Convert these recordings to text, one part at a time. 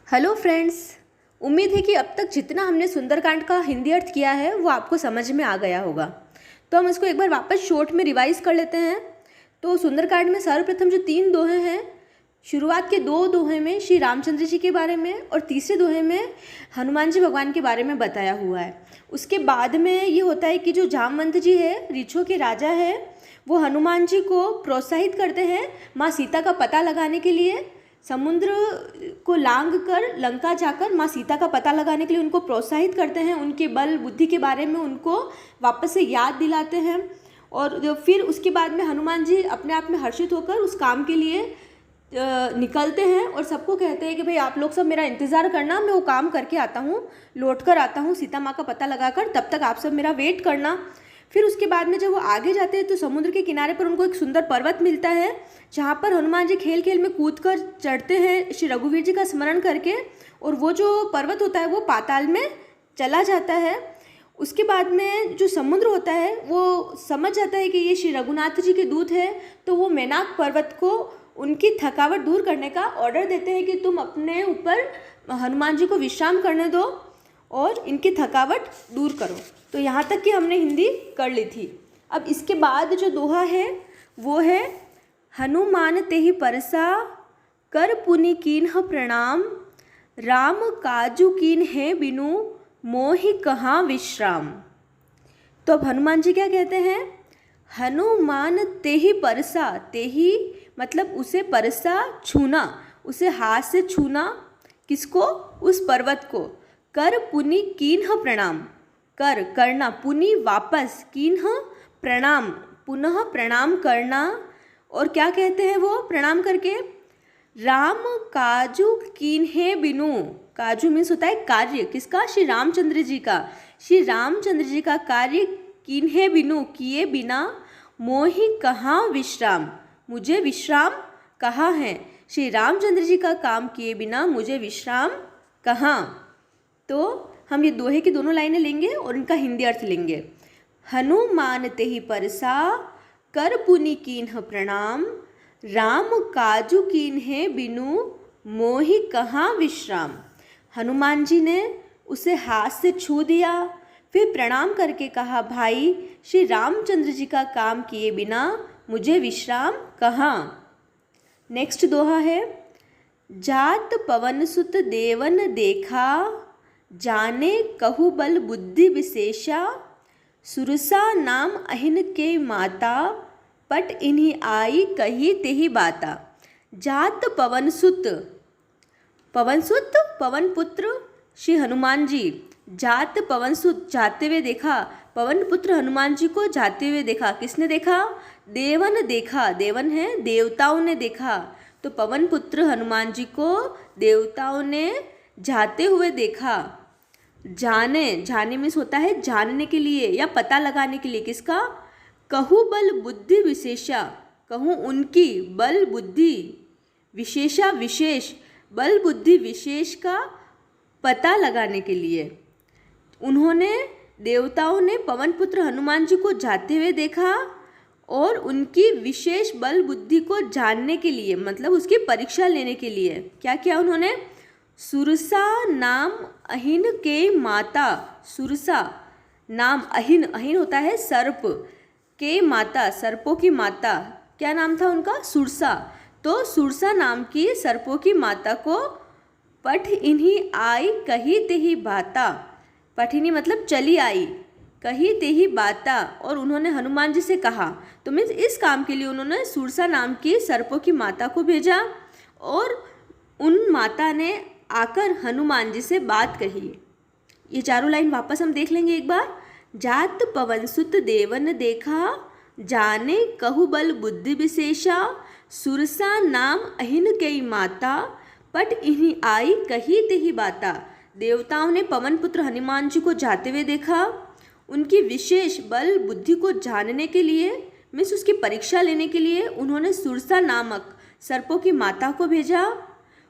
Hello friends. उम्मीद है कि अब तक जितना हमने सुंदरकांड का हिंदी अर्थ किया है वो आपको समझ में आ गया होगा। तो हम इसको एक बार वापस शॉर्ट में रिवाइज कर लेते हैं। तो सुंदरकांड में सर्वप्रथम जो 3 दोहे हैं, शुरुआत के 2 दोहे में श्री रामचंद्र जी के बारे में और तीसरे दोहे में हनुमान जी भगवान के बारे में बताया हुआ है। उसके बाद में ये होता है कि जो जामवंत जी है, रीछों के राजा है, वो हनुमान जी को प्रोत्साहित करते हैं माँ सीता का पता लगाने के लिए। समुद्र को लांग कर लंका जाकर माँ सीता का पता लगाने के लिए उनको प्रोत्साहित करते हैं, उनके बल बुद्धि के बारे में उनको वापस से याद दिलाते हैं। और फिर उसके बाद में हनुमान जी अपने आप में हर्षित होकर उस काम के लिए निकलते हैं और सबको कहते हैं कि भाई आप लोग सब मेरा इंतज़ार करना, मैं वो काम करके आता हूँ, लौट कर आता हूँ सीता माँ का पता लगाकर, तब तक आप सब मेरा वेट करना। फिर उसके बाद में जब वो आगे जाते हैं तो समुद्र के किनारे पर उनको एक सुंदर पर्वत मिलता है, जहाँ पर हनुमान जी खेल खेल में कूद कर चढ़ते हैं श्री रघुवीर जी का स्मरण करके, और वो जो पर्वत होता है वो पाताल में चला जाता है। उसके बाद में जो समुद्र होता है वो समझ जाता है कि ये श्री रघुनाथ जी के दूत है, तो वो मैनाक पर्वत को उनकी थकावट दूर करने का ऑर्डर देते हैं कि तुम अपने ऊपर हनुमान जी को विश्राम करने दो और इनकी थकावट दूर करो। तो यहाँ तक कि हमने हिंदी कर ली थी। अब इसके बाद जो दोहा है वो है, हनुमान तेहि परसा कर पुनि कीन्ह प्रणाम, राम काजू कीन्हे बिनु मोहि कहाँ विश्राम। तो अब हनुमान जी क्या कहते हैं, हनुमान तेहि परसा, तेहि मतलब उसे परसा छूना, उसे हाथ से छूना, किसको, उस पर्वत को, कर पुनि कीन्ह प्रणाम, कर करना, पुनि वापस, कीन्ह प्रणाम पुनः प्रणाम करना। और क्या कहते हैं वो प्रणाम करके, राम काजू कीन्हे बिनु, काजू मीन्स होता है कार्य, किसका, श्री रामचंद्र जी का, श्री रामचंद्र जी का कार्य कीन्हे बिनु किए बिना, मोहि कहाँ विश्राम, मुझे विश्राम कहाँ है, श्री रामचंद्र जी का काम किए बिना मुझे विश्राम कहाँ। तो हम ये दोहे की दोनों लाइनें लेंगे और इनका हिंदी अर्थ लेंगे। हनुमान तेहि परसा कर पुनि कीन्ह प्रणाम, राम काजू कीन्हे बिनु मोहि कहाँ विश्राम। हनुमान जी ने उसे हाथ से छू दिया, फिर प्रणाम करके कहा, भाई श्री रामचंद्र जी का काम किए बिना मुझे विश्राम कहाँ। नेक्स्ट दोहा है, जात पवन सुत देवन देखा, जाने कहु बल बुद्धि विशेषा, सुरसा नाम अहिन के माता, पट इन्हीं आई कही तेहि बाता। जात पवन सुत, पवन सुत पवन पुत्र श्री हनुमान जी, जात पवन सुत जाते हुए देखा, पवन पुत्र हनुमान जी को जाते हुए देखा। किसने देखा, देवन देखा, देवन है देवताओं ने देखा, तो पवन पुत्र हनुमान जी को देवताओं ने जाते हुए देखा। जाने, जाने मीन्स होता है जानने के लिए या पता लगाने के लिए, किसका, कहु बल बुद्धि विशेषा, कहूँ उनकी, बल बुद्धि विशेषा विशेष, बल बुद्धि विशेष का पता लगाने के लिए उन्होंने, देवताओं ने पवन पुत्र हनुमान जी को जाते हुए देखा और उनकी विशेष बल बुद्धि को जानने के लिए, मतलब उसकी परीक्षा लेने के लिए क्या किया उन्होंने, सुरसा नाम अहिन के माता, सुरसा नाम अहिन, अहिन होता है सर्प, के माता सर्पों की माता, क्या नाम था उनका, सुरसा। तो सुरसा नाम की सर्पों की माता को पठ इन्हीं आई कही तेहि बाता, पठिनी मतलब चली आई, कही तेहि बाता, और उन्होंने हनुमान जी से कहा। तो मीन्स इस काम के लिए उन्होंने सुरसा नाम की सर्पों की माता को भेजा और उन माता ने आकर हनुमान जी से बात कही। ये चारों लाइन वापस हम देख लेंगे एक बार। जात पवन सुत देवन देखा, जाने कहु बल बुद्धि विशेषा, सुरसा नाम अहिन कई माता, पट इन्हीं आई कही तेहि बाता। देवताओं ने पवन पुत्र हनुमान जी को जाते हुए देखा, उनकी विशेष बल बुद्धि को जानने के लिए, मीन्स उसकी परीक्षा लेने के लिए उन्होंने सुरसा नामक सर्पों की माता को भेजा।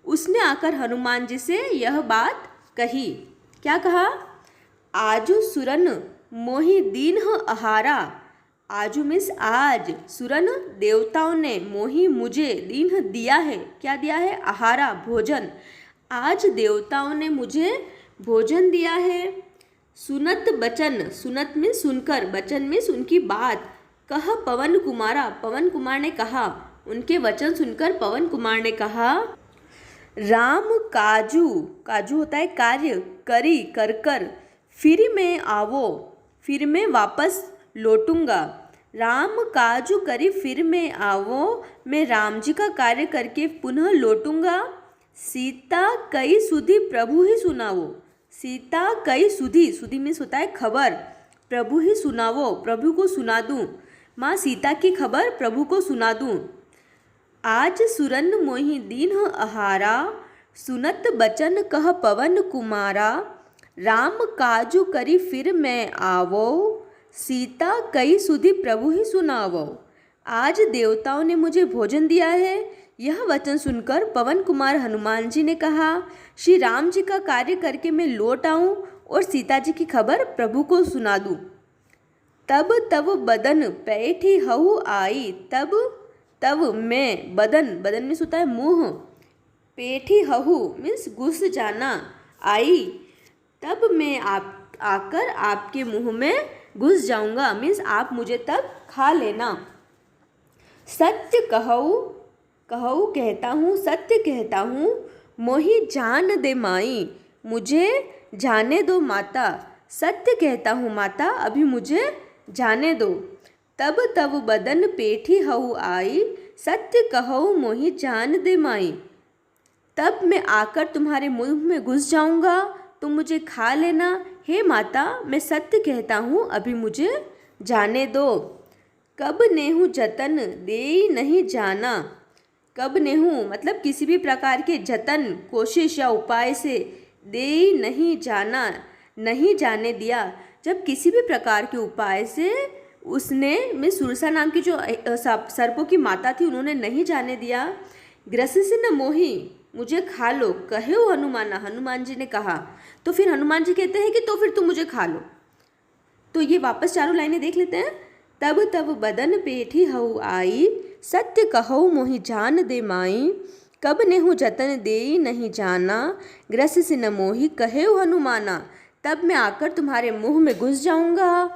उसने आकर हनुमान जी से यह बात कही। क्या कहा, आजु सुरन मोहि दीन्ह आहारा, आजु मीन्स आज, सुरन देवताओं ने, मोहि मुझे, दीन्ह दिया है, क्या दिया है, आहारा भोजन, आज देवताओं ने मुझे भोजन दिया है। सुनत बचन, सुनत में सुनकर, बचन में उनकी बात, कह पवन कुमारा, पवन कुमार ने कहा, उनके वचन सुनकर पवन कुमार ने कहा। राम काजू, काजू होता है कार्य, करी कर कर, फिर मैं आवो, फिर मैं वापस लौटूंगा। राम काजू करी फिर मैं आवो, मैं राम जी का कार्य करके पुनः लौटूंगा। सीता कई सुधी प्रभु ही सुनावो, सीता कई सुधी, सुधी में होता है खबर, प्रभु ही सुनावो, प्रभु को सुना दूँ, माँ सीता की खबर प्रभु को सुना दूँ। आज सुरन मोहि दीन आहारा, सुनत बचन कह पवन कुमारा। राम काजू करी फिर मैं आवो, सीता कई सुधी प्रभु ही सुनावो। आज देवताओं ने मुझे भोजन दिया है। यह वचन सुनकर पवन कुमार हनुमान जी ने कहा, श्री राम जी का कार्य करके मैं लौट आऊँ और सीता जी की खबर प्रभु को सुना दूँ। तब तब बदन पैठी हऊ आई, तब तब मैं, बदन, बदन में होता है मुँह, पेठी हहु मीन्स घुस जाना, आई, तब मैं आप आकर आपके मुंह में घुस जाऊंगा, मीन्स आप मुझे तब खा लेना। सत्य कहूँ, कहूँ कहता हूँ, सत्य कहता हूँ, मोहि जान दे माई, मुझे जाने दो माता। सत्य कहता हूँ माता, अभी मुझे जाने दो। तब तब बदन पेठी हऊ आई, सत्य कहूँ मोहि जान दे माई। तब मैं आकर तुम्हारे मुंह में घुस जाऊंगा, तुम मुझे खा लेना। हे माता, मैं सत्य कहता हूँ, अभी मुझे जाने दो। कब नेहु जतन दे नहीं जाना, कब नेहु मतलब किसी भी प्रकार के जतन, कोशिश या उपाय से, दे नहीं जाना, नहीं जाने दिया। जब किसी भी प्रकार के उपाय से उसने, मैं सुरसा नाम की जो सर्पों की माता थी, उन्होंने नहीं जाने दिया। ग्रसिन मोहि, मुझे खा लो, कहे हो हनुमाना, हनुमान जी ने कहा। तो फिर हनुमान जी कहते हैं कि तो फिर तुम मुझे खा लो। तो ये वापस चारों लाइनें देख लेते हैं। तब तब बदन पेठी हऊ आई, सत्य कहऊ मोहि जान दे माई। कब नेहु जतन दे नहीं जाना, ग्रसिन मोहि कहे हो हनुमाना। तब मैं आकर तुम्हारे मुंह में घुस जाऊंगा,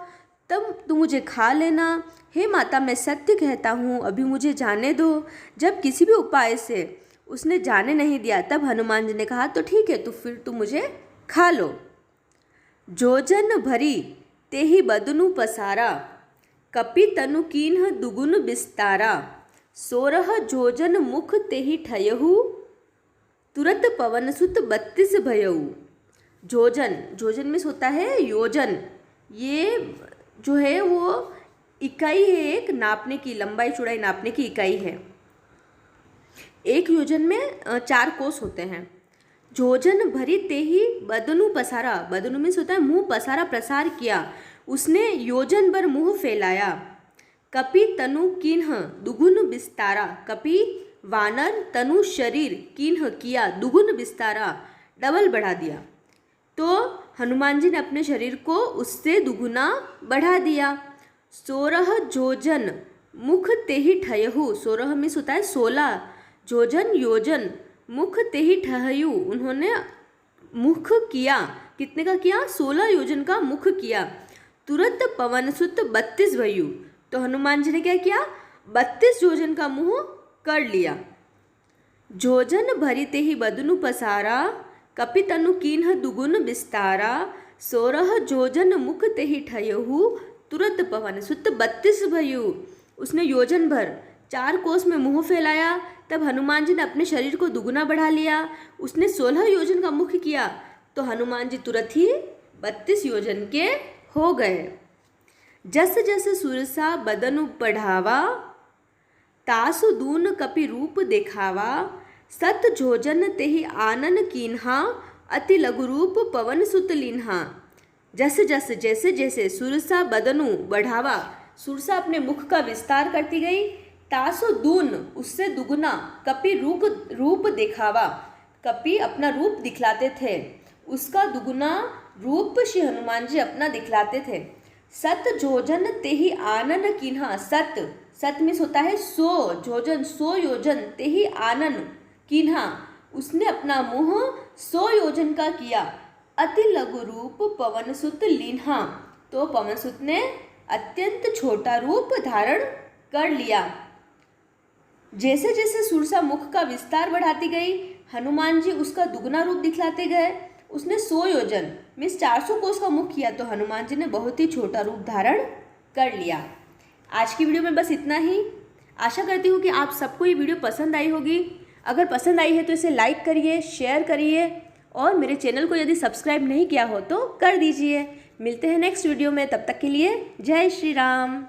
तब तुम मुझे खा लेना। हे माता, मैं सत्य कहता हूँ, अभी मुझे जाने दो। जब किसी भी उपाय से उसने जाने नहीं दिया, तब हनुमान जी ने कहा तो ठीक है, तो फिर तुम मुझे खा लो। जोजन भरी तेहि बदनु पसारा, कपि तनु कीन्ह दुगुन बिस्तारा। 16 जोजन मुख तेहि ठयहु, तुरत पवन सुत 32 भयऊ। जोजन, जोजन में होता है योजन, ये जो है वो इकाई है, एक नापने की, लंबाई चौड़ाई नापने की इकाई है। एक योजन में 4 कोस होते हैं। जोजन भरी तेहि बदनु पसारा, बदनु में होता है मुंह, पसारा प्रसार किया, उसने योजन भर मुंह फैलाया। कपि तनु किन्ह दुगुन बिस्तारा, कपि वानर, तनु शरीर, किन्ह किया, दुगुन बिस्तारा डबल बढ़ा दिया। तो हनुमान जी ने अपने शरीर को उससे दुगुना बढ़ा दिया। 16 जोजन मुख तेहि ठयहु, 16 में होता है 16, जोजन योजन, मुख तेहि ठहयु, उन्होंने मुख किया, कितने का किया, 16 योजन का मुख किया। तुरंत पवन सुत 32 भयु, तो हनुमान जी ने क्या किया, 32 योजन का मुंह कर लिया। जोजन भरी तेहि बदनु पसारा, कपि तनु कीन्ह दुगुन बिस्तारा। 16 जोजन मुख तेहि ठयहु, तुरंत पवन सुत 32 भयु, उसने योजन भर 4 कोस में मुंह फैलाया। तब हनुमान जी ने अपने शरीर को दुगुना बढ़ा लिया। उसने 16 योजन का मुख किया, तो हनुमान जी तुरंत ही 32 योजन के हो गए। जस जस सुरसा बदनु बढ़ावा, तासु दून कपि रूप देखावा। सत जोजन तेहि आनन कीन्हा, अति लघु रूप पवन सुत लीन्हा। जस जस, जैसे जैसे, सुरसा बदनु बढ़ावा, सुरसा अपने मुख का विस्तार करती गई। तासु दून, उससे दुगुना, कपि रूप दिखावा, कपि अपना रूप दिखलाते थे, उसका दुगुना रूप श्री हनुमान जी अपना दिखलाते थे। सत जोजन तेहि आनन कीन्हा, सत, सत में होता है 100 जोजन, 100 योजन, तेहि आनन कीन्हा, उसने अपना मुँह 100 योजन का किया, अति लघु रूप पवन सुत लीन्हा। तो पवन सुत ने अत्यंत छोटा रूप धारण कर लिया। जैसे जैसे सुरसा मुख का विस्तार बढ़ाती गई, हनुमान जी उसका दुगना रूप दिखलाते गए। उसने 100 योजन मीन्स 400 कोस का मुख किया, तो हनुमान जी ने बहुत ही छोटा रूप धारण कर लिया। आज की वीडियो में बस इतना ही। आशा करती हूँ कि आप सबको ये वीडियो पसंद आई होगी। अगर पसंद आई है तो इसे लाइक करिए, शेयर करिए और मेरे चैनल को यदि सब्सक्राइब नहीं किया हो तो कर दीजिए। मिलते हैं नेक्स्ट वीडियो में, तब तक के लिए जय श्री राम।